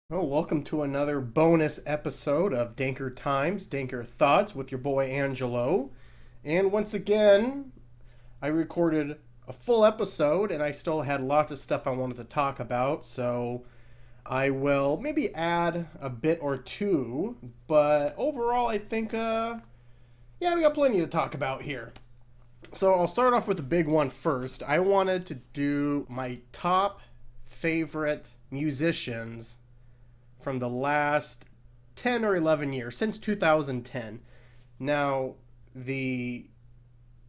Oh, welcome to another bonus episode of Danker Times, Danker Thoughts with your boy Angelo. And once again, I recorded a full episode and I still had lots of stuff I wanted to talk about, so I will maybe add a bit or two, but overall I think we got plenty to talk about here. So I'll start off with the big one first. I wanted to do my top favorite musicians from the last 10 or 11 years, since 2010. Now, the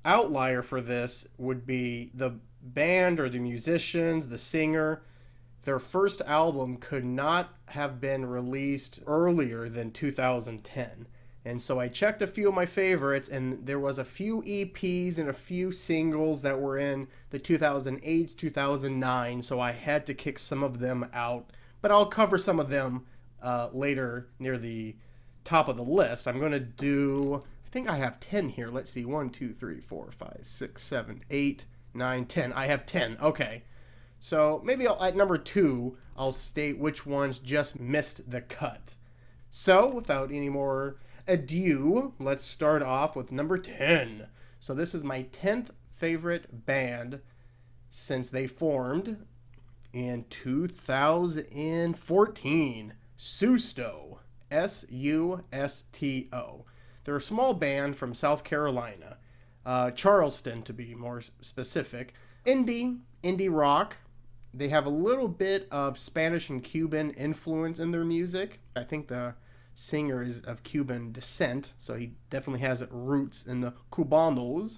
outlier for this would be the band or the musicians, the singer. Their first album could not have been released earlier than 2010. And so I checked a few of my favorites, and there was a few EPs and a few singles that were in the 2008s, 2009, so I had to kick some of them out. But I'll cover some of them later near the top of the list. I'm going to do, I think I have 10 here. Let's see, 1, 2, 3, 4, 5, 6, 7, 8, 9, 10. I have 10. Okay. So maybe at number 2, I'll state which ones just missed the cut. So without any more ado, let's start off with number 10. So this is my 10th favorite band since they formed in 2014. Susto. Susto. They're a small band from South Carolina, Charleston to be more specific. Indie rock. They have a little bit of Spanish and Cuban influence in their music. I think the singer is of Cuban descent, so he definitely has roots in the Cubanos.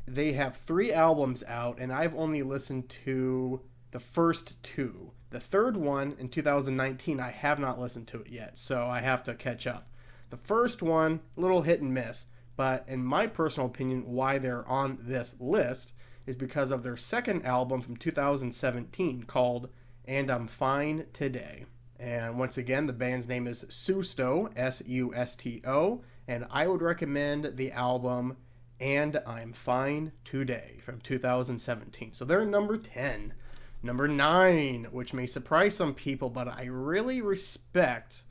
They have 3 albums out, and I've only listened to the first 2. The third one in 2019, I have not listened to it yet, so I have to catch up. The first one, a little hit and miss, but in my personal opinion, why they're on this list is because of their second album from 2017 called And I'm Fine Today. And once again, the band's name is Susto, Susto, and I would recommend the album And I'm Fine Today from 2017. So they're number 10. Number 9, which may surprise some people, but I really respect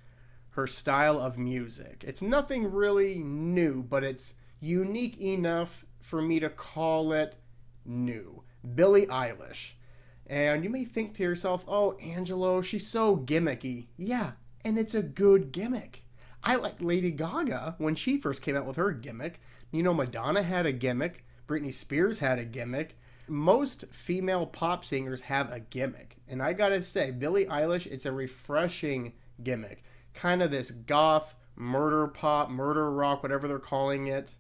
her style of music. It's nothing really new, but it's unique enough for me to call it new. Billie Eilish. And you may think to yourself, oh, Angelo, she's so gimmicky. Yeah, and it's a good gimmick. I like Lady Gaga when she first came out with her gimmick. You know, Madonna had a gimmick. Britney Spears had a gimmick. Most female pop singers have a gimmick. And I gotta say, Billie Eilish, it's a refreshing gimmick. Kind of this goth, murder pop, murder rock, whatever they're calling it.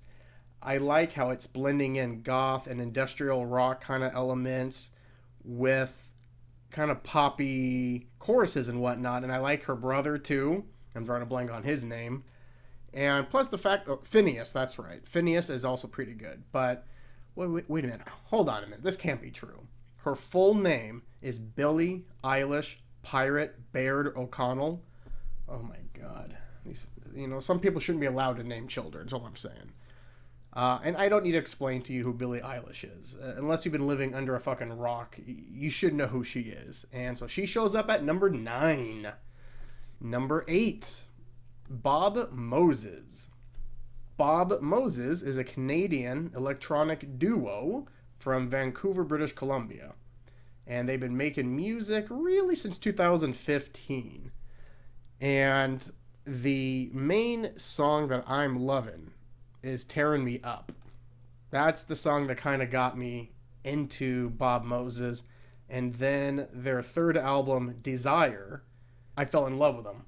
I like how it's blending in goth and industrial rock kind of elements with kind of poppy choruses and whatnot. And I like her brother too. I'm drawing a blank on his name. And plus the fact, Phineas, that's right. Phineas is also pretty good. But wait a minute. Hold on a minute. This can't be true. Her full name is Billie Eilish Pirate Baird O'Connell. Oh my God. Some people shouldn't be allowed to name children, is all I'm saying. And I don't need to explain to you who Billie Eilish is. Unless you've been living under a fucking rock, you should know who she is. And so she shows up at number 9. Number 8, Bob Moses. Bob Moses is a Canadian electronic duo from Vancouver, British Columbia. And they've been making music really since 2015. And the main song that I'm loving is Tearing Me Up. That's the song that kind of got me into Bob Moses. And then their third album, Desire, I fell in love with them.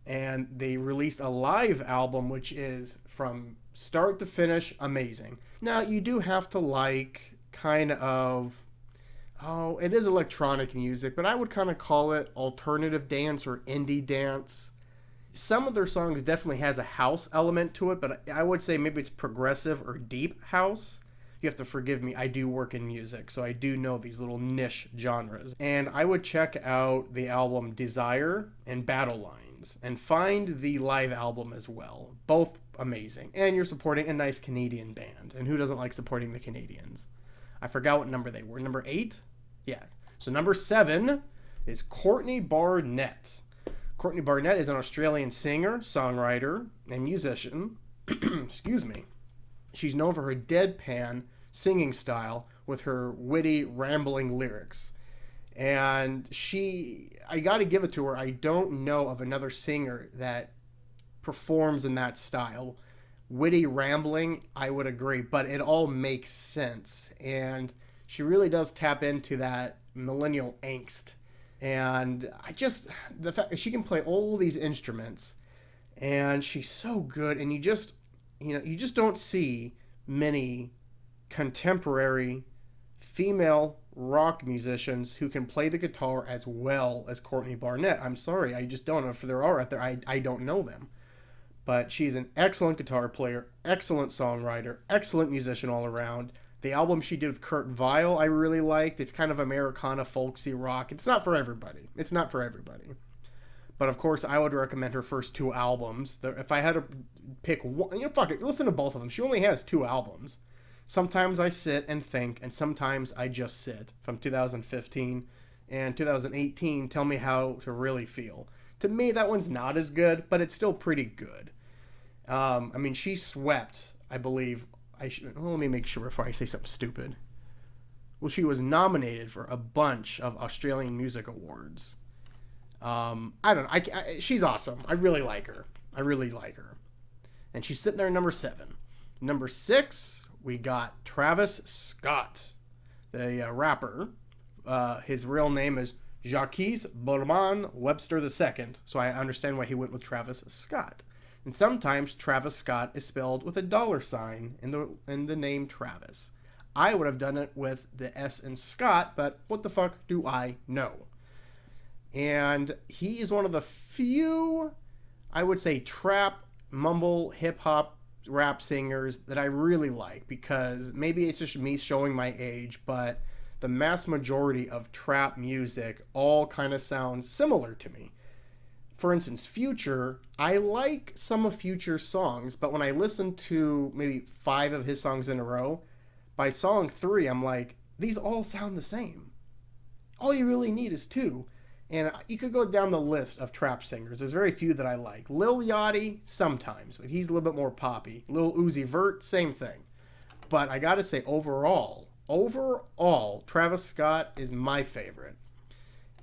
And they released a live album, which is from start to finish amazing. Now, you do have to like kind of, it is electronic music, but I would kind of call it alternative dance or indie dance. Some of their songs definitely has a house element to it, but I would say maybe it's progressive or deep house. You have to forgive me, I do work in music, so I do know these little niche genres. And I would check out the album Desire and Battle Lines and find the live album as well. Both amazing. And you're supporting a nice Canadian band. And who doesn't like supporting the Canadians? I forgot what number they were. Number 8? Yeah. So number 7 is Courtney Barnett. Courtney Barnett is an Australian singer, songwriter, and musician. Excuse me. She's known for her deadpan singing style with her witty, rambling lyrics. And I got to give it to her. I don't know of another singer that performs in that style. Witty, rambling, I would agree, but it all makes sense. And she really does tap into that millennial angst. And the fact that she can play all these instruments, and she's so good, and you just don't see many contemporary female rock musicians who can play the guitar as well as Courtney Barnett. I'm sorry, I just don't know if there are out there. I don't know them. But she's an excellent guitar player, excellent songwriter, excellent musician all around. The album she did with Kurt Vile I really liked. It's kind of Americana, folksy rock. It's not for everybody. But of course, I would recommend her first 2 albums. If I had to pick one, fuck it, listen to both of them. She only has 2 albums. Sometimes I sit and think, and sometimes I just sit. From 2015 and 2018, Tell Me How to Really Feel. To me, that one's not as good, but it's still pretty good. She swept, I believe. Let me make sure before I say something stupid. Well, she was nominated for a bunch of Australian Music Awards. I don't know. She's awesome. I really like her. And she's sitting there at number 7. Number 6, we got Travis Scott, the rapper. His real name is Jacques Bouman Webster II, so I understand why he went with Travis Scott. And sometimes Travis Scott is spelled with a $sign in the name Travis. I would have done it with the S in Scott, but what the fuck do I know? And he is one of the few, I would say, trap, mumble, hip-hop, rap singers that I really like, because maybe it's just me showing my age, but the mass majority of trap music all kind of sounds similar to me. For instance, Future, I like some of Future's songs, but when I listen to maybe 5 of his songs in a row, by song 3, I'm like, these all sound the same. All you really need is 2. And you could go down the list of trap singers. There's very few that I like. Lil Yachty, sometimes, but he's a little bit more poppy. Lil Uzi Vert, same thing. But I gotta say, overall, Travis Scott is my favorite.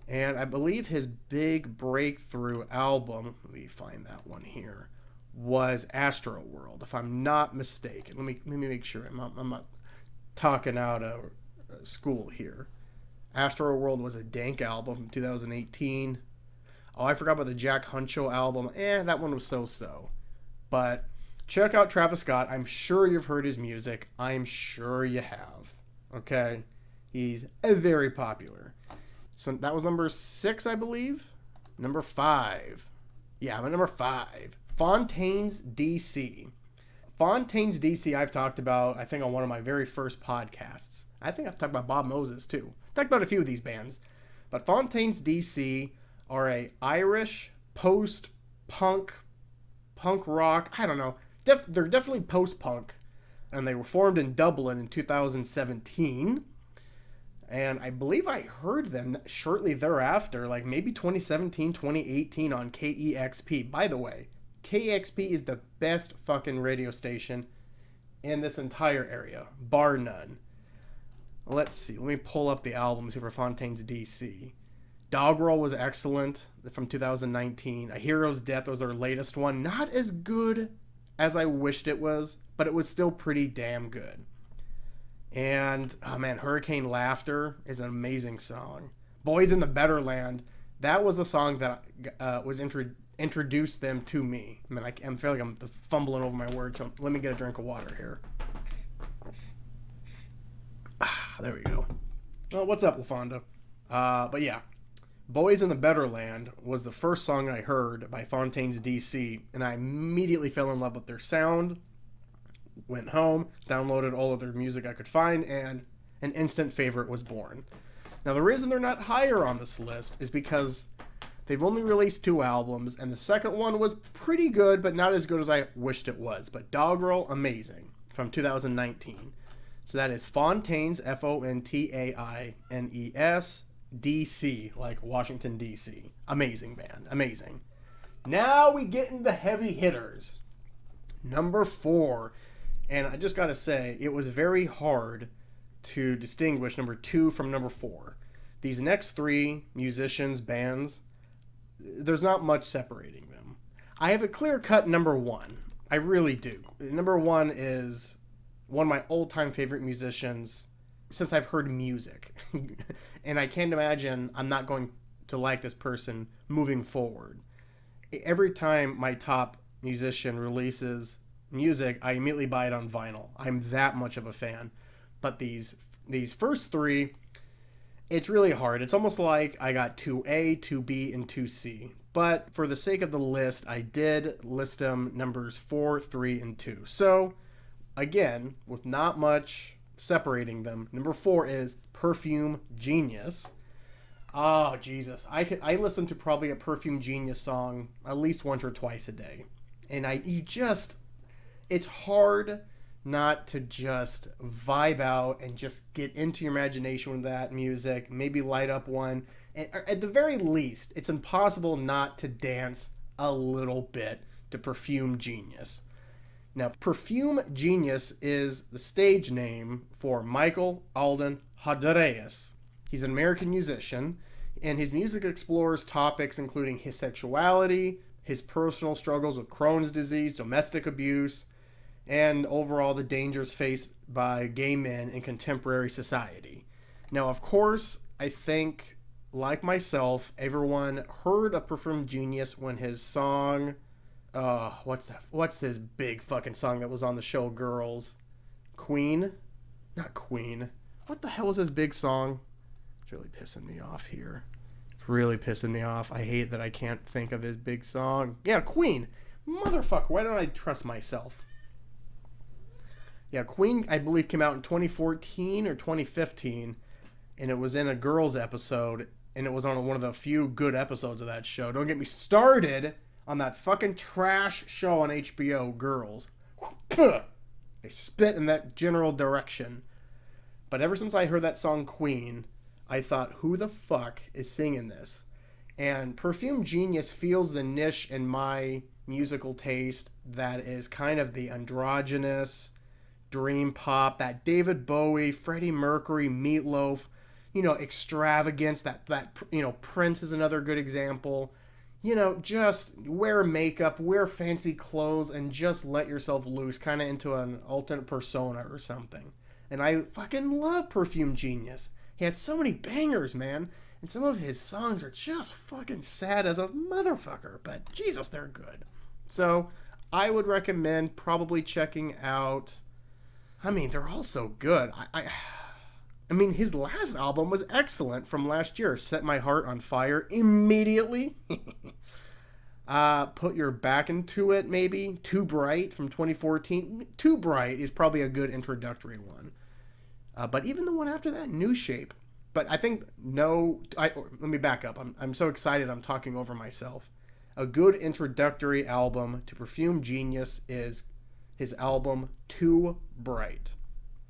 And I believe his big breakthrough album, let me find that one here, was Astroworld, if I'm not mistaken. Let me make sure I'm not talking out of school here. Astroworld was a Dank album from 2018. Oh, I forgot about the Jack Huncho album. That one was so-so. But check out Travis Scott. I'm sure you've heard his music. I'm sure you have. Okay? He's very popular. So that was number 6, I believe. Number 5. Yeah, I'm at number 5. Fontaines DC. Fontaines DC I've talked about, I think, on one of my very first podcasts. I think I've talked about Bob Moses, too. Talked about a few of these bands. But Fontaines DC are a Irish post-punk, punk rock, I don't know. They're definitely post-punk. And they were formed in Dublin in 2017. And I believe I heard them shortly thereafter, like maybe 2017, 2018 on KEXP. By the way, KEXP is the best fucking radio station in this entire area, bar none. Let's see. Let me pull up the albums here for Fontaines DC. Doggerel was excellent from 2019. A Hero's Death was their latest one. Not as good as I wished it was, but it was still pretty damn good. And, oh man, Hurricane Laughter is an amazing song. Boys in the Better Land, that was the song that was introduced them to me. I mean, I feel like I'm fumbling over my words, so let me get a drink of water here. There we go. Oh, what's up, LaFonda? But yeah, Boys in the Better Land was the first song I heard by Fontaines DC, and I immediately fell in love with their sound. Went home, downloaded all of their music I could find, and an instant favorite was born. Now, the reason they're not higher on this list is because they've only released 2 albums, and the second one was pretty good, but not as good as I wished it was. But Doggerel, amazing, from 2019. So that is Fontaines, Fontaines, DC, like Washington, D.C. Amazing band. Amazing. Now we get into the heavy hitters. Number 4. And I just got to say, it was very hard to distinguish number 2 from number 4. These next 3 musicians, bands, there's not much separating them. I have a clear-cut number 1. I really do. Number 1 is one of my old-time favorite musicians since I've heard music. And I can't imagine I'm not going to like this person moving forward. Every time my top musician releases music, I immediately buy it on vinyl. I'm that much of a fan. But these first 3, it's really hard. It's almost like I got 2A, 2B, and 2C. But for the sake of the list, I did list them numbers 4, 3, and 2. So, again, with not much separating them, number 4 is Perfume Genius. Oh, Jesus. I listen to probably a Perfume Genius song at least once or twice a day. And it's hard not to just vibe out and just get into your imagination with that music, maybe light up one. And at the very least, it's impossible not to dance a little bit to Perfume Genius. Now, Perfume Genius is the stage name for Michael Alden Hadreas. He's an American musician, and his music explores topics including his sexuality, his personal struggles with Crohn's disease, domestic abuse, and overall the dangers faced by gay men in contemporary society. Now, of course, I think, like myself, everyone heard of Perfume Genius when his song, what's his big fucking song that was on the show Girls? Queen? Not Queen. What the hell is his big song? It's really pissing me off here. It's really pissing me off. I hate that I can't think of his big song. Yeah, Queen. Motherfucker, why don't I trust myself? Yeah, Queen, I believe, came out in 2014 or 2015, and it was in a Girls episode, and it was on one of the few good episodes of that show. Don't get me started on that fucking trash show on HBO, Girls. They spit in that general direction. But ever since I heard that song Queen, I thought, who the fuck is singing this? And Perfume Genius feels the niche in my musical taste that is kind of the androgynous dream pop, that David Bowie, Freddie Mercury, Meatloaf, extravagance, that Prince is another good example. Just wear makeup, wear fancy clothes, and just let yourself loose, kind of into an alternate persona or something. And I fucking love Perfume Genius. He has so many bangers, man. And some of his songs are just fucking sad as a motherfucker. But Jesus, they're good. So I would recommend probably checking out... I mean, they're all so good. I mean, his last album was excellent from last year. Set My Heart on Fire immediately. Put Your Back Into It, maybe. Too Bright from 2014. Too Bright is probably a good introductory one. But even the one after that, New Shape. But I think let me back up. I'm so excited I'm talking over myself. A good introductory album to Perfume Genius is his album Too Bright.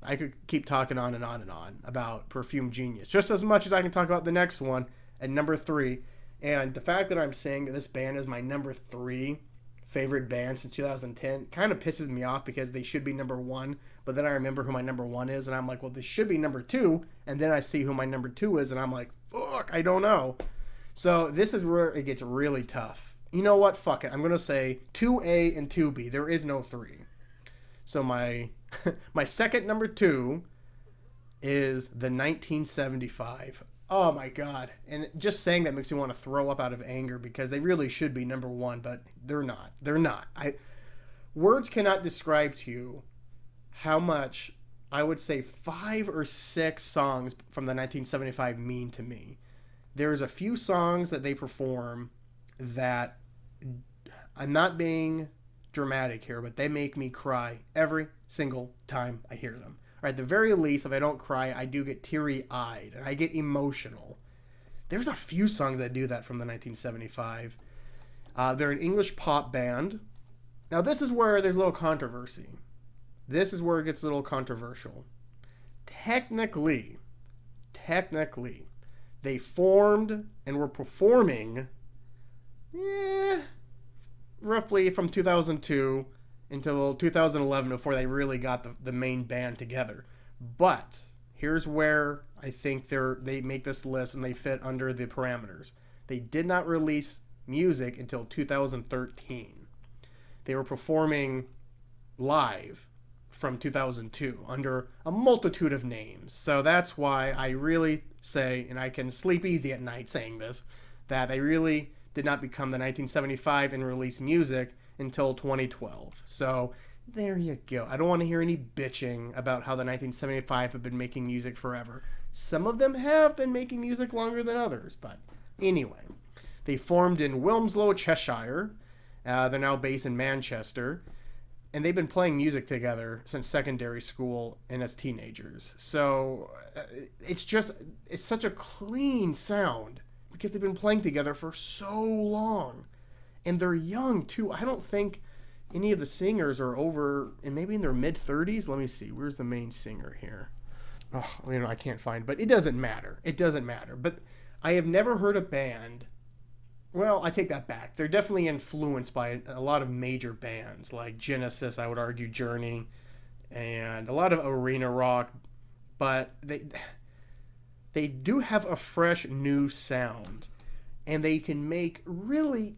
I could keep talking on and on and on about Perfume Genius, just as much as I can talk about the next one at number 3. And the fact that I'm saying that this band is my number 3 favorite band since 2010 kind of pisses me off, because they should be number 1, but then I remember who my number 1 is, and I'm like, well, this should be number 2, and then I see who my number 2 is, and I'm like, fuck, I don't know. So this is where it gets really tough. You know what? Fuck it. I'm going to say 2A and 2B. There is no 3. So my second number 2 is the 1975. Oh my God. And just saying that makes me want to throw up out of anger, because they really should be number 1, but they're not. They're not. Words cannot describe to you how much, I would say, 5 or 6 songs from the 1975 mean to me. There's a few songs that they perform that, I'm not being dramatic here, but they make me cry every single time I hear them. Or at the very least, if I don't cry, I do get teary-eyed, and I get emotional. There's a few songs that do that from the 1975. They're an English pop band. Now, this is where there's a little controversy. This is where it gets a little controversial. Technically, They formed and were performing roughly from 2002 until 2011 before they really got the main band together. But here's where I think they make this list and they fit under the parameters. They did not release music until 2013. They were performing live from 2002 under a multitude of names. So that's why I really say, and I can sleep easy at night saying this, that they really did not become the 1975 and release music until 2012. So there you go. I don't want to hear any bitching about how the 1975 have been making music forever. Some of them have been making music longer than others, but anyway. They formed in Wilmslow, Cheshire. They're now based in Manchester. And they've been playing music together since secondary school and as teenagers. So it's such a clean sound because they've been playing together for so long. And they're young too. I don't think any of the singers are over, and maybe in their mid-30s. Let me see. Where's the main singer here? Oh, I can't find, but it doesn't matter. It doesn't matter. But I have never heard a band. Well, I take that back. They're definitely influenced by a lot of major bands like Genesis, I would argue, Journey, and a lot of arena rock. But they do have a fresh new sound, and they can make really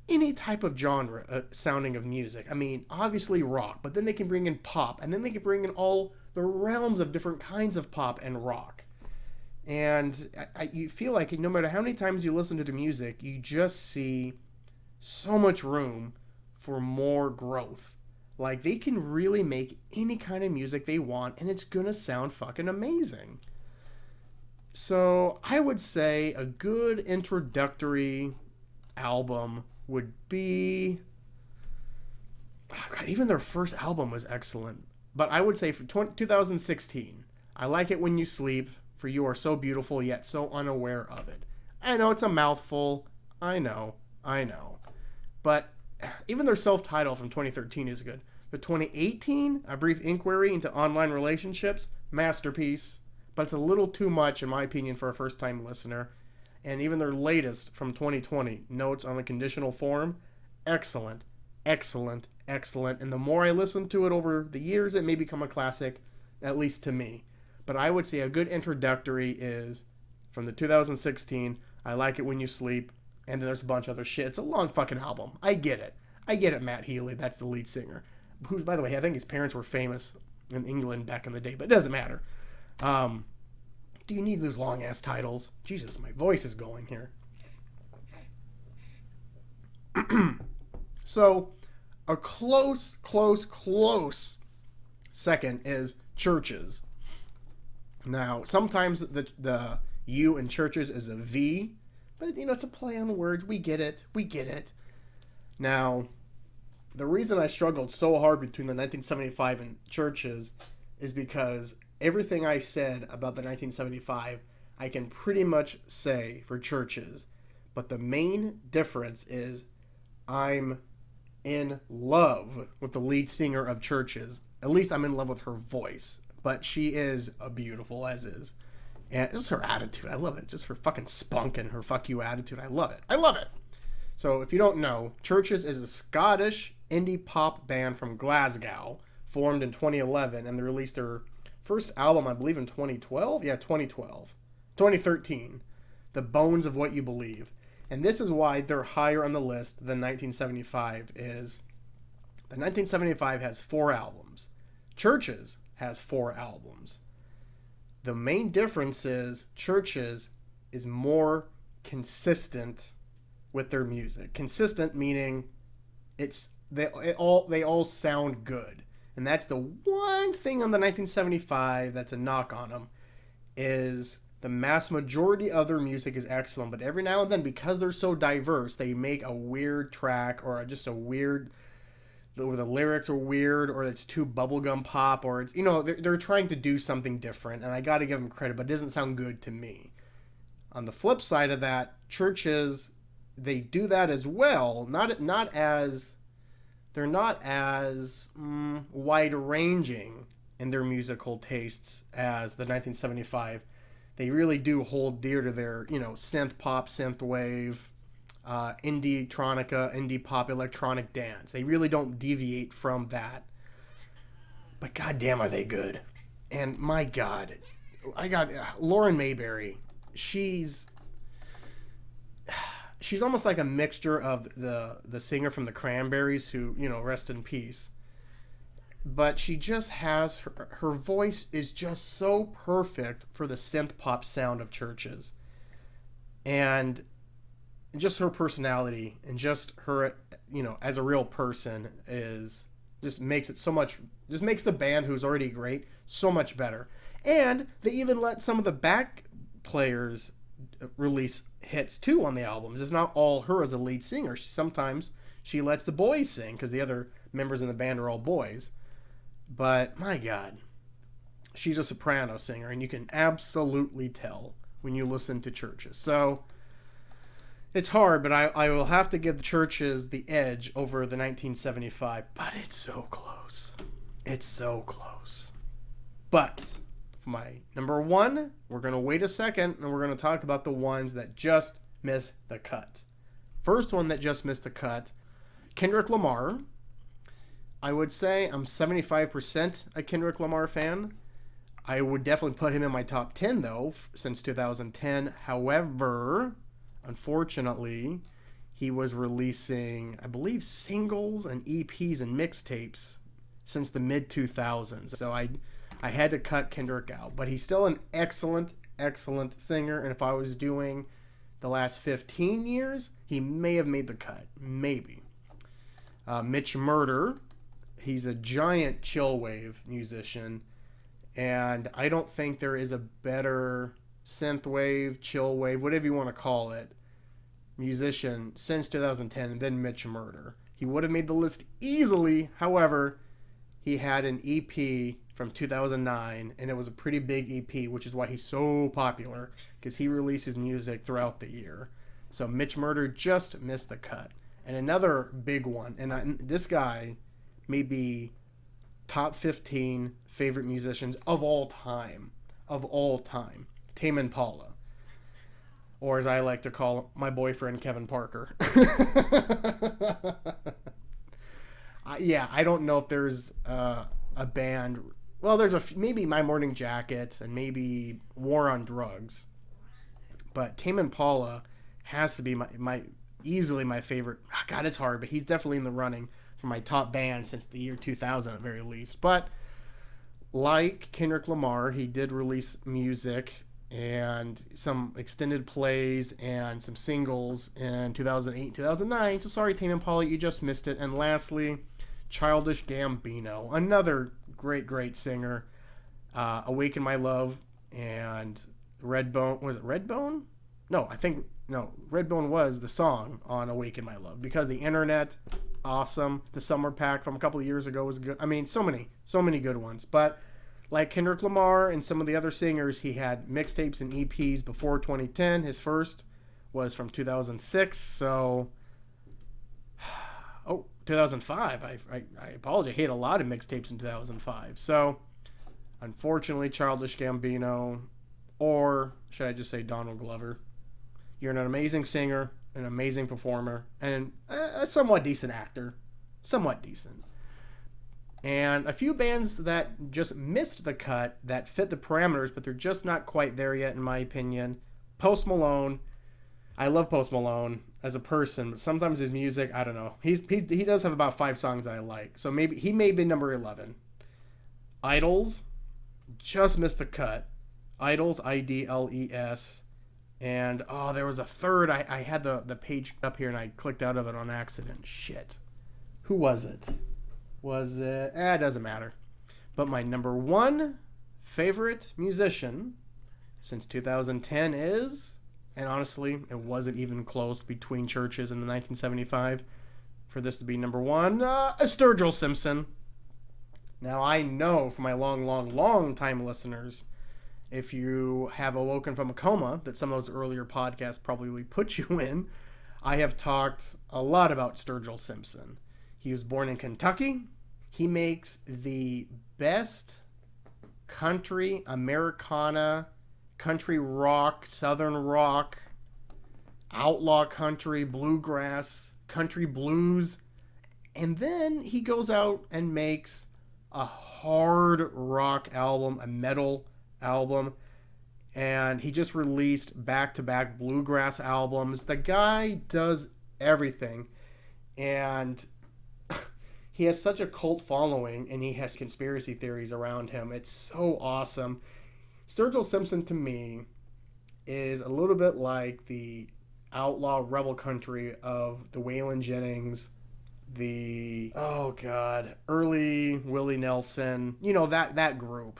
any type of genre sounding of music. I mean, obviously rock, but then they can bring in pop, and then they can bring in all the realms of different kinds of pop and rock. And you feel like no matter how many times you listen to the music, you just see so much room for more growth. Like, they can really make any kind of music they want, and it's gonna sound fucking amazing. So I would say a good introductory album would be... Oh God, even their first album was excellent. But I would say for 2016, I Like It When You Sleep, For You Are So Beautiful Yet So Unaware of It. I know it's a mouthful. I know. But even their self-titled from 2013 is good. The 2018, A Brief Inquiry into Online Relationships, masterpiece. But it's a little too much, in my opinion, for a first-time listener. And even their latest from 2020, Notes on a Conditional Form, excellent. And the more I listen to it over the years, it may become a classic, at least to me. But I would say a good introductory is from the 2016, I Like It When You Sleep, and then there's a bunch of other shit. It's a long fucking album. I get it, Matt Healy, that's the lead singer. Who's, by the way, I think his parents were famous in England back in the day, but it doesn't matter. Do you need those long-ass titles? Jesus, my voice is going here. So, a close second is Churches. Now, sometimes the U in Churches is a V, but it's a play on words. We get it. Now, the reason I struggled so hard between the 1975 and Churches is because everything I said about the 1975, I can pretty much say for Churches. But the main difference is I'm in love with the lead singer of Churches. At least I'm in love with her voice. But she is a beautiful as is. And just her attitude. I love it. Just her fucking spunk and her fuck you attitude. I love it. So if you don't know, Churches is a Scottish indie pop band from Glasgow, formed in 2011, and they released their first album, I believe, in 2012? Yeah, 2012. 2013. The Bones of What You Believe. And this is why they're higher on the list than 1975 is. The 1975 has 4 albums. Churches has 4 albums. The main difference is Churches is more consistent with their music. Consistent meaning they all sound good. And that's the one thing on the 1975 that's a knock on them, is the mass majority of their music is excellent, but every now and then, because they're so diverse, they make a weird track or just a weird, or the lyrics are weird, or it's too bubblegum pop, or it's, they're trying to do something different, and I gotta give them credit, but it doesn't sound good to me. On the flip side of that, Churches, they do that as well, they're not as wide-ranging in their musical tastes as the 1975. they really do hold dear to their, synth pop, synth wave, indie tronica, indie pop, electronic dance. They really don't deviate from that. But goddamn, are they good? And my God, I got Lauren Mayberry. She's almost like a mixture of the singer from the Cranberries, who, rest in peace. But she just has her voice is just so perfect for the synth pop sound of churches, and just her personality and just her, as a real person is just makes it so much. Just makes the band, who's already great, so much better. And they even let some of the back players release hits too on the albums. It's not all her as a lead singer. Sometimes she lets the boys sing because the other members in the band are all boys. But my God, she's a soprano singer, and you can absolutely tell when you listen to Churches. So it's hard, but I will have to give the Churches the edge over the 1975. But it's so close. It's so close. But for my number one, we're going to wait a second, and we're going to talk about the ones that just missed the cut. First one that just missed the cut, Kendrick Lamar. I would say I'm 75% a Kendrick Lamar fan. I would definitely put him in my top 10, though, since 2010. However, unfortunately, he was releasing, I believe, singles and EPs and mixtapes since the mid-2000s. So I had to cut Kendrick out. But he's still an excellent, excellent singer. And if I was doing the last 15 years, he may have made the cut. Maybe. Mitch Murder. He's a giant chillwave musician, and I don't think there is a better synthwave, chillwave, whatever you want to call it, musician since 2010 than Mitch Murder. He would have made the list easily. However, he had an EP from 2009, and it was a pretty big EP, which is why he's so popular, because he releases music throughout the year. So Mitch Murder just missed the cut. And another big one, and this guy may be top 15 favorite musicians of all time. Of all time. Tame Impala. Or as I like to call my boyfriend, Kevin Parker. I don't know if there's a band. Well, there's maybe My Morning Jacket and maybe War on Drugs. But Tame Impala has to be my easily my favorite. Oh, God, it's hard, but he's definitely in the running for my top band since the year 2000 at very least. But like Kendrick Lamar, he did release music and some extended plays and some singles in 2008, 2009. So sorry, Tame Impala, you just missed it. And lastly, Childish Gambino, another great singer. Awaken My Love and Redbone. Was it Redbone? No, Redbone was the song on Awaken My Love, because the internet, awesome. The Summer Pack from a couple of years ago was good. I mean, so many good ones. But like Kendrick Lamar and some of the other singers, he had mixtapes and EPs before 2010. His first was from 2006. So, 2005. I apologize. I hate a lot of mixtapes in 2005. So, unfortunately, Childish Gambino, or should I just say Donald Glover? You're an amazing singer, an amazing performer, and a somewhat decent actor. Somewhat decent. And a few bands that just missed the cut that fit the parameters, but they're just not quite there yet, in my opinion. Post Malone. I love Post Malone as a person, but sometimes his music, I don't know. He does have about 5 songs that I like. So maybe he may be number 11. Idols just missed the cut. Idols, IDLES. And, there was a third. I had the page up here, and I clicked out of it on accident. Shit. Who was it? It doesn't matter. But my number one favorite musician since 2010 is, and honestly, it wasn't even close between Churches and the 1975 for this to be number one, Sturgill Simpson. Now, I know for my long time listeners, if you have awoken from a coma that some of those earlier podcasts probably put you in, I have talked a lot about Sturgill Simpson. He was born in Kentucky. He makes the best country Americana country rock, southern rock, outlaw country, bluegrass, country blues. And then he goes out and makes a hard rock album, a metal album. And he just released back-to-back bluegrass albums. The guy does everything. And he has such a cult following, and he has conspiracy theories around him. It's so awesome. Sturgill Simpson, to me, is a little bit like the outlaw rebel country of the Waylon Jennings, the, oh God, early Willie Nelson, you know, that group.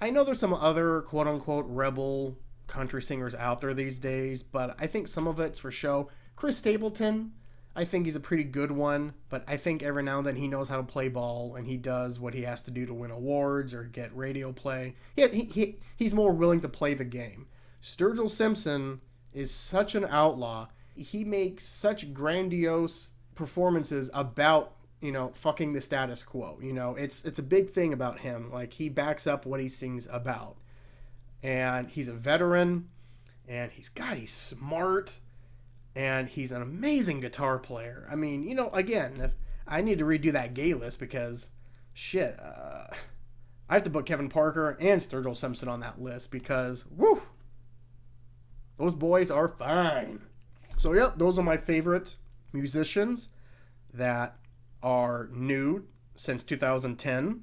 I know there's some other quote-unquote rebel country singers out there these days, but I think some of it's for show. Chris Stapleton, I think he's a pretty good one, but I think every now and then he knows how to play ball, and he does what he has to do to win awards or get radio play. He's more willing to play the game. Sturgill Simpson is such an outlaw. He makes such grandiose performances about, you know, fucking the status quo. You know, it's a big thing about him. Like, he backs up what he sings about. And he's a veteran, and he's smart, and he's an amazing guitar player. I mean, you know, again, if I need to redo that gay list because, shit, I have to put Kevin Parker and Sturgill Simpson on that list because, woo, those boys are fine. So, yep, those are my favorite musicians that are new since 2010.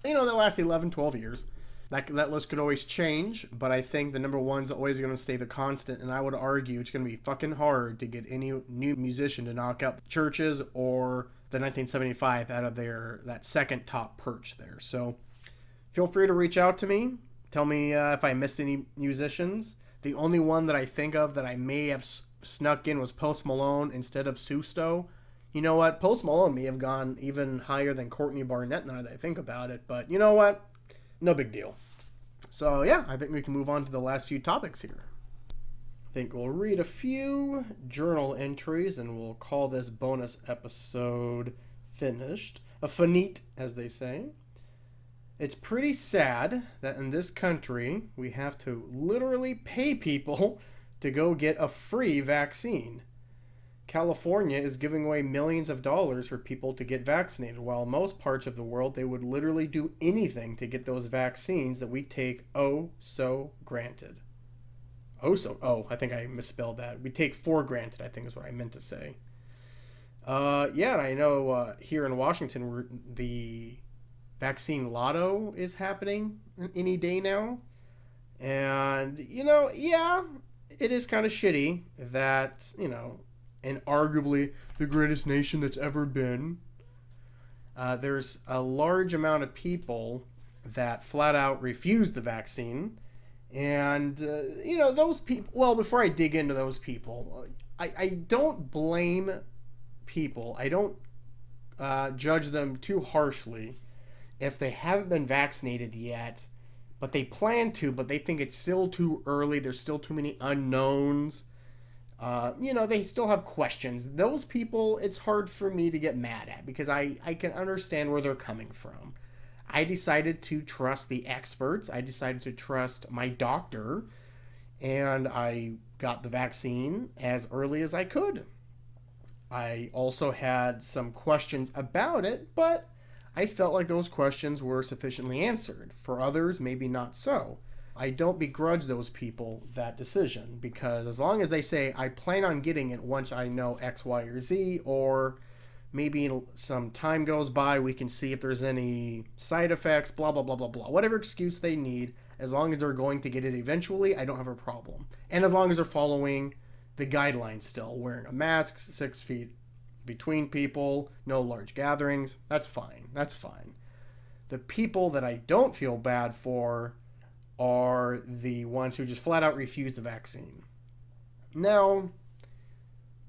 You know, that last 11, 12 years. That list could always change, but I think the number one's always going to stay the constant, and I would argue it's going to be fucking hard to get any new musician to knock out the Churches or the 1975 out of that second top perch there. So feel free to reach out to me. Tell me if I missed any musicians. The only one that I think of that I may have snuck in was Post Malone instead of Susto. You know what? Post Malone may have gone even higher than Courtney Barnett now that I think about it, but you know what? No big deal. So yeah, I think we can move on to the last few topics here. I think we'll read a few journal entries and we'll call this bonus episode finished. A finite, as they say. It's pretty sad that in this country we have to literally pay people to go get a free vaccine. California is giving away millions of dollars for people to get vaccinated, while in most parts of the world they would literally do anything to get those vaccines that we take oh so granted. I think I misspelled that. We take for granted, I think is what I meant to say. Yeah, I know here in Washington the vaccine lotto is happening any day now. And, you know, yeah, it is kind of shitty that, you know, and arguably the greatest nation that's ever been, there's a large amount of people that flat out refuse the vaccine. And, you know, those people, well, before I dig into those people, I don't blame people. I don't judge them too harshly if they haven't been vaccinated yet, but they plan to, but they think it's still too early. There's still too many unknowns. You know, they still have questions. Those people, it's hard for me to get mad at because I can understand where they're coming from. I decided to trust the experts. I decided to trust my doctor, and I got the vaccine as early as I could. I also had some questions about it, but I felt like those questions were sufficiently answered. For others, maybe not so. I don't begrudge those people that decision because as long as they say, I plan on getting it once I know X, Y, or Z, or maybe some time goes by, we can see if there's any side effects, blah, blah, blah, blah, blah. Whatever excuse they need, as long as they're going to get it eventually, I don't have a problem. And as long as they're following the guidelines still, wearing a mask, 6 feet between people, no large gatherings, that's fine. That's fine. The people that I don't feel bad for are the ones who just flat out refuse the vaccine. Now,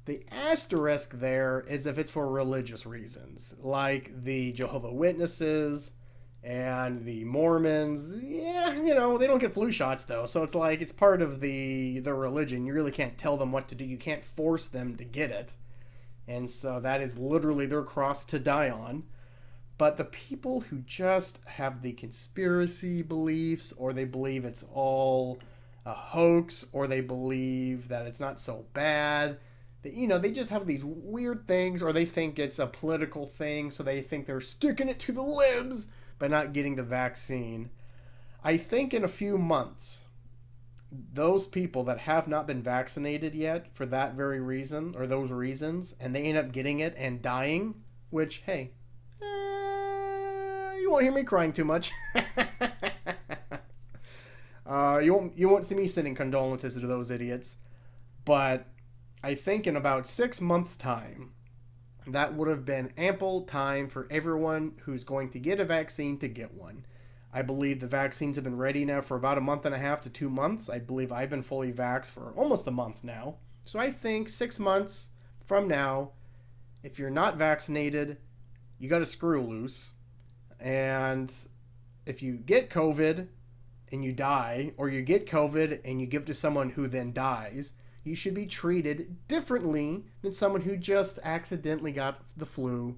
the asterisk there is if it's for religious reasons, like the Jehovah's Witnesses and the Mormons. Yeah, you know, they don't get flu shots though, so it's like it's part of the religion. You really can't tell them what to do. You can't force them to get it. And so that is literally their cross to die on. But the people who just have the conspiracy beliefs, or they believe it's all a hoax, or they believe that it's not so bad, that, they just have these weird things, or they think it's a political thing, so they think they're sticking it to the libs by not getting the vaccine. I think in a few months, those people that have not been vaccinated yet for that very reason, or those reasons, and they end up getting it and dying, which, hey, you won't hear me crying too much. You won't see me sending condolences to those idiots. But I think in about 6 months' time, that would have been ample time for everyone who's going to get a vaccine to get one. I believe the vaccines have been ready now for about a month and a half to 2 months. I believe I've been fully vaxxed for almost a month now. So I think 6 months from now, if you're not vaccinated, you got to screw loose. And if you get COVID and you die, or you get COVID and you give it to someone who then dies, you should be treated differently than someone who just accidentally got the flu,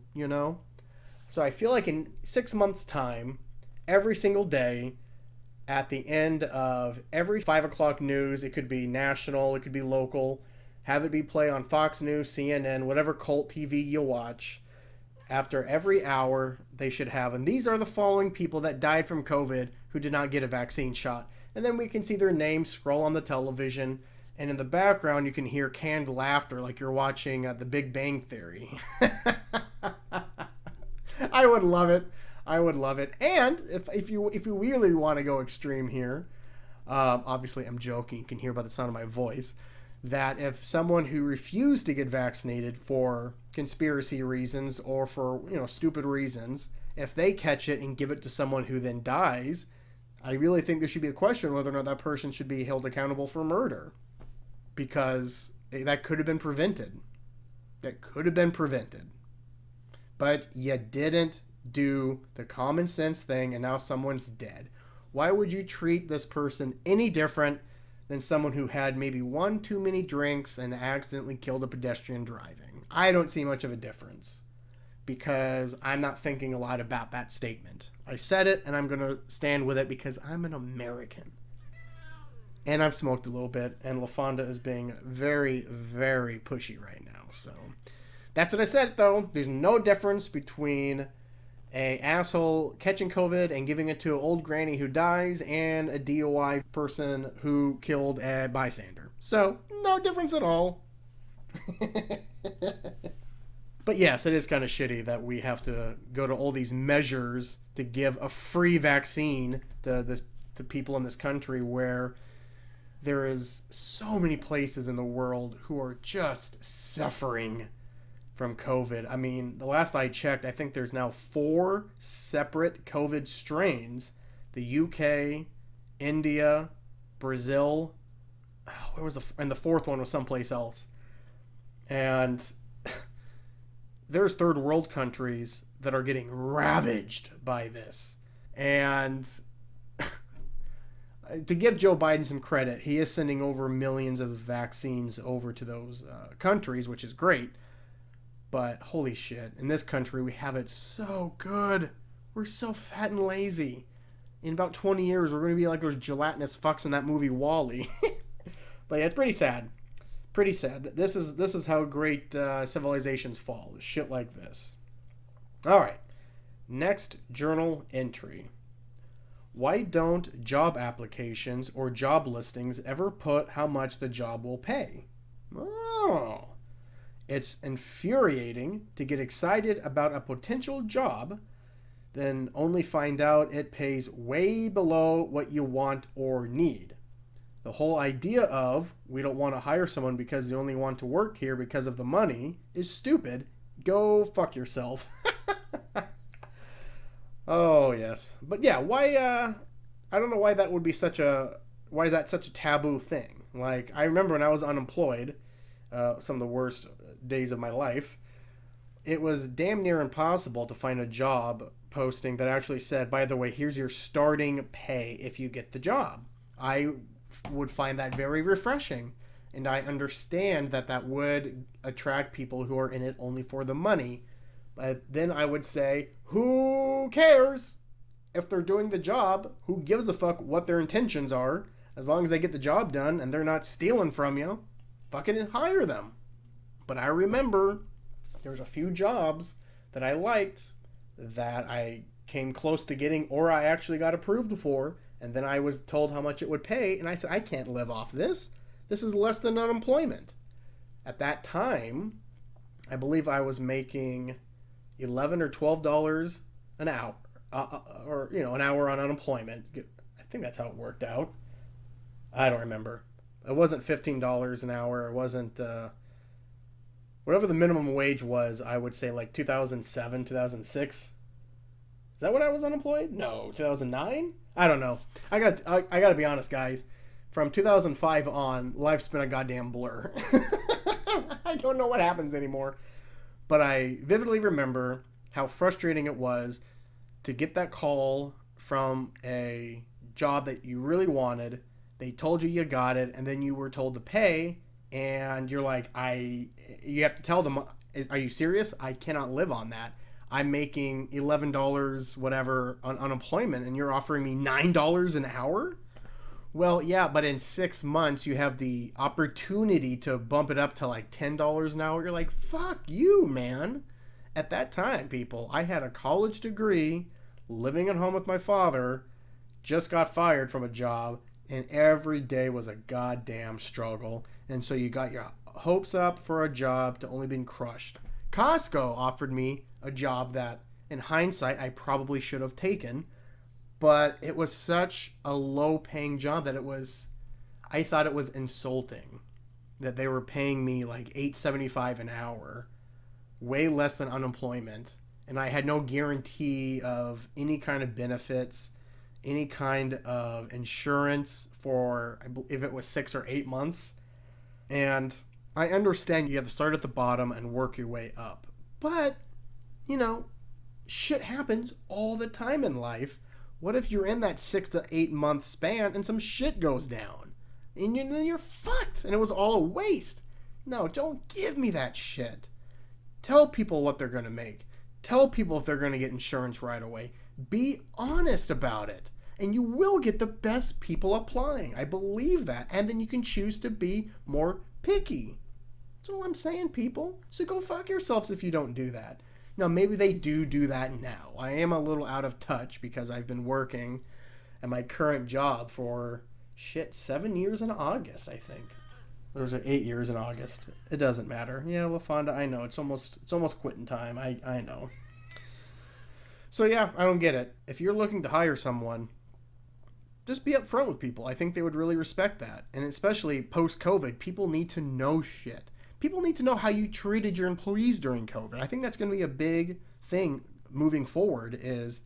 So I feel like in 6 months' time, every single day, at the end of every 5 o'clock news, it could be national, it could be local, have it be play on Fox News, CNN, whatever cult TV you watch. After every hour, they should have, and these are the following people that died from COVID who did not get a vaccine shot. And then we can see their names scroll on the television, and in the background, you can hear canned laughter like you're watching The Big Bang Theory. I would love it. I would love it. And if you really want to go extreme here, obviously I'm joking. You can hear by the sound of my voice that if someone who refused to get vaccinated for conspiracy reasons or for stupid reasons, if they catch it and give it to someone who then dies, I really think there should be a question whether or not that person should be held accountable for murder, because that could have been prevented. That could have been prevented. But you didn't do the common sense thing, and now someone's dead. Why would you treat this person any different than someone who had maybe one too many drinks and accidentally killed a pedestrian driving? I don't see much of a difference, because I'm not thinking a lot about that statement. I said it, and I'm going to stand with it because I'm an American. And I've smoked a little bit, and LaFonda is being very, very pushy right now. So that's what I said, though. There's no difference between a asshole catching COVID and giving it to an old granny who dies and a DOI person who killed a bystander. So, no difference at all. But yes, it is kind of shitty that we have to go to all these measures to give a free vaccine to people in this country, where there is so many places in the world who are just suffering from COVID. I mean, the last I checked, I think there's now 4 separate COVID strains. The UK, India, Brazil, and the 4th one was someplace else. And there's third world countries that are getting ravaged by this. And to give Joe Biden some credit, he is sending over millions of vaccines over to those countries, which is great. But holy shit, in this country, we have it so good. We're so fat and lazy. In about 20 years, we're going to be like those gelatinous fucks in that movie WALL-E. But yeah, it's pretty sad. Pretty sad. This is how great civilizations fall. Shit like this. All right. Next journal entry. Why don't job applications or job listings ever put how much the job will pay? Oh. It's infuriating to get excited about a potential job, then only find out it pays way below what you want or need. The whole idea of, we don't want to hire someone because they only want to work here because of the money, is stupid. Go fuck yourself. Oh, yes. But yeah, why, I don't know why that would be why is that such a taboo thing? Like, I remember when I was unemployed, some of the worst days of my life, it was damn near impossible to find a job posting that actually said, by the way, here's your starting pay if you get the job. I would find that very refreshing, and I understand that would attract people who are in it only for the money. But then I would say, who cares? If they're doing the job, who gives a fuck what their intentions are? As long as they get the job done and they're not stealing from you, fucking hire them. But I remember there's a few jobs that I liked that I came close to getting, or I actually got approved for, and then I was told how much it would pay, and I said, I can't live off this. This is less than unemployment. At that time, I believe I was making $11 or $12 an hour, or an hour on unemployment. I think that's how it worked out. I don't remember. It wasn't $15 an hour. It wasn't whatever the minimum wage was. I would say like 2007, 2006. Is that when I was unemployed? No, 2009. I don't know. I gotta be honest, guys. From 2005 on, life's been a goddamn blur. I don't know what happens anymore. But I vividly remember how frustrating it was to get that call from a job that you really wanted. They told you got it, and then you were told to pay, and you're like, you have to tell them, are you serious? I cannot live on that. I'm making $11 whatever on unemployment, and you're offering me $9 an hour? Well, yeah, but in 6 months, you have the opportunity to bump it up to like $10 an hour. You're like, fuck you, man. At that time, people, I had a college degree, living at home with my father, just got fired from a job, and every day was a goddamn struggle. And so you got your hopes up for a job to only being crushed. Costco offered me a job that, in hindsight, I probably should have taken, but it was such a low-paying job that I thought it was insulting that they were paying me like $8.75 an hour, way less than unemployment, and I had no guarantee of any kind of benefits, any kind of insurance for, if it was 6 or 8 months. And I understand you have to start at the bottom and work your way up, but shit happens all the time in life. What if you're in that 6 to 8 month span and some shit goes down and then you're fucked and it was all a waste? No, don't give me that shit. Tell people what they're going to make. Tell people if they're going to get insurance right away. Be honest about it. And you will get the best people applying. I believe that. And then you can choose to be more picky. That's all I'm saying, people. So go fuck yourselves if you don't do that. Now, maybe they do that now. I am a little out of touch because I've been working at my current job for, 7 years in August, I think. Those are 8 years in August. It doesn't matter. Yeah, LaFonda, I know. It's almost quitting time. I know. So yeah, I don't get it. If you're looking to hire someone, just be upfront with people. I think they would really respect that. And especially post-COVID, people need to know shit. People need to know how you treated your employees during COVID. I think that's going to be a big thing moving forward is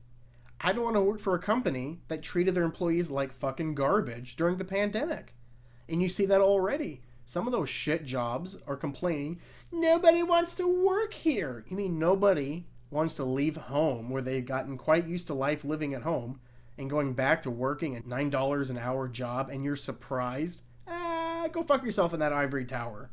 I don't want to work for a company that treated their employees like fucking garbage during the pandemic. And you see that already. Some of those shit jobs are complaining, nobody wants to work here. You mean nobody wants to leave home where they've gotten quite used to life living at home and going back to working a $9 an hour job and you're surprised? Go fuck yourself in that ivory tower.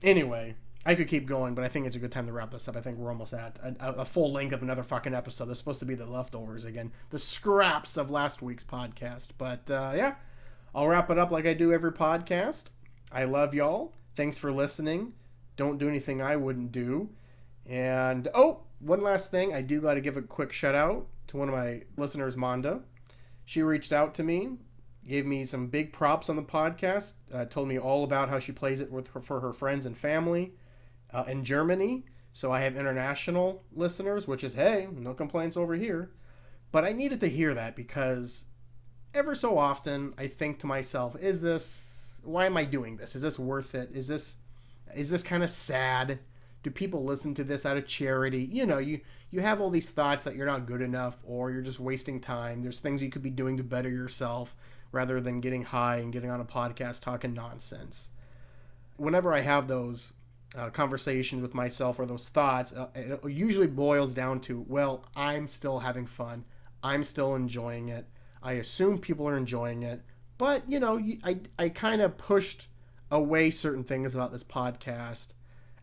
Anyway, I could keep going, but I think it's a good time to wrap this up. I think we're almost at a full length of another fucking episode. This is supposed to be the leftovers again. The scraps of last week's podcast. But, yeah, I'll wrap it up like I do every podcast. I love y'all. Thanks for listening. Don't do anything I wouldn't do. And, one last thing. I do got to give a quick shout out to one of my listeners, Monda. She reached out to me, gave me some big props on the podcast, told me all about how she plays it for her friends and family in Germany. So I have international listeners, which is, hey, no complaints over here. But I needed to hear that because ever so often I think to myself, why am I doing this? Is this worth it? Is this kind of sad? Do people listen to this out of charity? You have all these thoughts that you're not good enough or you're just wasting time. There's things you could be doing to better yourself rather than getting high and getting on a podcast talking nonsense. Whenever I have those conversations with myself or those thoughts, it usually boils down to, well, I'm still having fun. I'm still enjoying it. I assume people are enjoying it. But, I kind of pushed away certain things about this podcast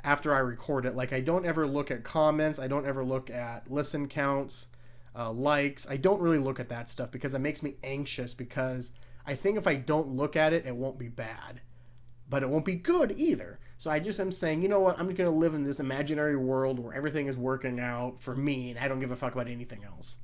after I record it. Like, I don't ever look at comments. I don't ever look at listen counts, likes. I don't really look at that stuff because it makes me anxious, because I think if I don't look at it, it won't be bad, but it won't be good either. So I just am saying, you know what? I'm going to live in this imaginary world where everything is working out for me and I don't give a fuck about anything else.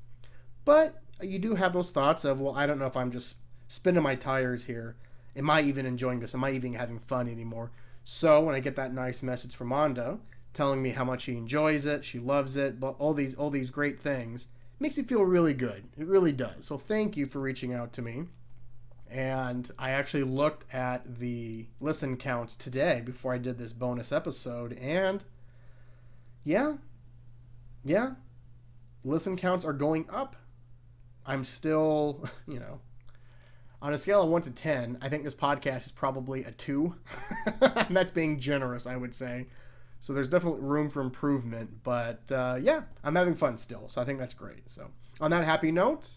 But you do have those thoughts of, well, I don't know if I'm just spinning my tires here. Am I even enjoying this? Am I even having fun anymore? So when I get that nice message from Anda telling me how much she enjoys it, she loves it, but all these great things, it makes me feel really good. It really does. So thank you for reaching out to me. And I actually looked at the listen counts today before I did this bonus episode, and yeah, listen counts are going up. I'm still, on a scale of 1 to 10, I think this podcast is probably a 2. And that's being generous, I would say. So there's definitely room for improvement, but yeah, I'm having fun still, so I think that's great. So on that happy note,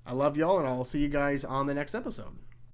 I love y'all, and I'll see you guys on the next episode.